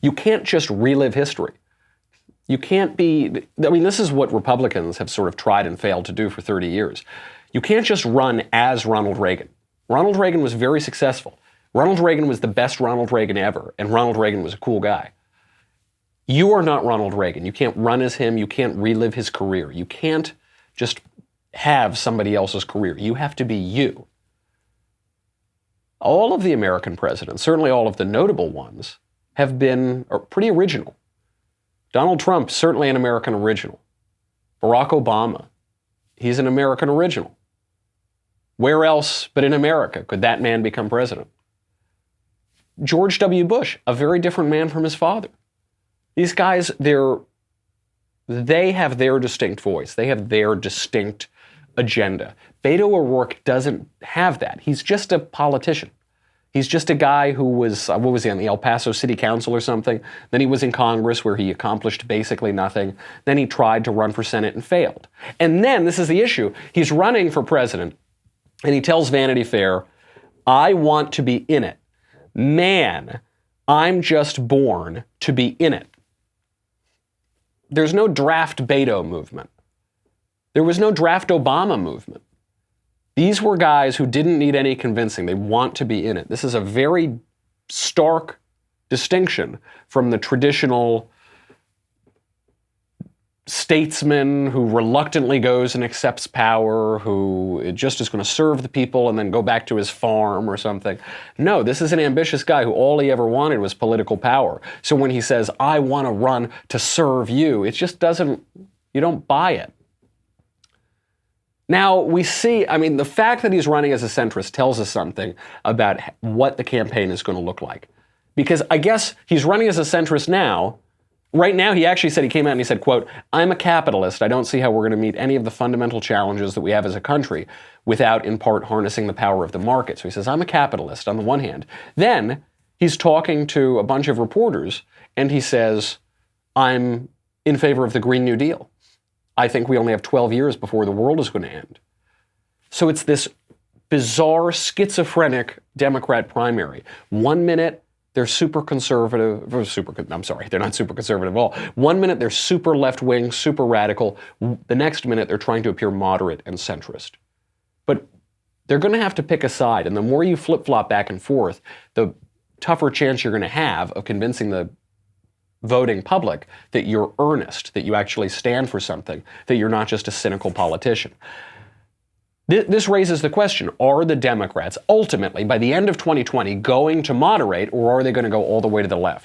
You can't just relive history. You can't be, I mean, this is what Republicans have sort of tried and failed to do for 30 years. You can't just run as Ronald Reagan. Ronald Reagan was very successful. Ronald Reagan was the best Ronald Reagan ever, and Ronald Reagan was a cool guy. You are not Ronald Reagan. You can't run as him. You can't relive his career. You can't just have somebody else's career. You have to be you. All of the American presidents, certainly all of the notable ones, have been pretty original. Donald Trump, certainly an American original. Barack Obama, he's an American original. Where else but in America could that man become president? George W. Bush, a very different man from his father. These guys, they have their distinct voice. They have their distinct agenda. Beto O'Rourke doesn't have that. He's just a politician. He's just a guy who was, what was he, on the El Paso City Council or something? Then he was in Congress where he accomplished basically nothing. Then he tried to run for Senate and failed. And then, this is the issue, he's running for president and he tells Vanity Fair, I want to be in it. Man, I'm just born to be in it. There's no draft Beto movement. There was no draft Obama movement. These were guys who didn't need any convincing. They want to be in it. This is a very stark distinction from the traditional statesman who reluctantly goes and accepts power, who just is going to serve the people and then go back to his farm or something. No, this is an ambitious guy who all he ever wanted was political power. So when he says, I want to run to serve you, it just doesn't, you don't buy it. Now, we see, I mean, the fact that he's running as a centrist tells us something about what the campaign is going to look like. Because I guess he's running as a centrist now. Right now, he actually said, he came out and he said, quote, I'm a capitalist. I don't see how we're going to meet any of the fundamental challenges that we have as a country without, in part, harnessing the power of the market. So he says, I'm a capitalist on the one hand. Then he's talking to a bunch of reporters and he says, I'm in favor of the Green New Deal. I think we only have 12 years before the world is going to end. So it's this bizarre, schizophrenic Democrat primary. 1 minute, they're super conservative. I'm sorry, they're not super conservative at all. 1 minute, they're super left-wing, super radical. The next minute, they're trying to appear moderate and centrist. But they're going to have to pick a side. And the more you flip-flop back and forth, the tougher chance you're going to have of convincing the voting public that you're earnest, that you actually stand for something, that you're not just a cynical politician. This raises the question, are the Democrats ultimately, by the end of 2020, going to moderate, or are they going to go all the way to the left?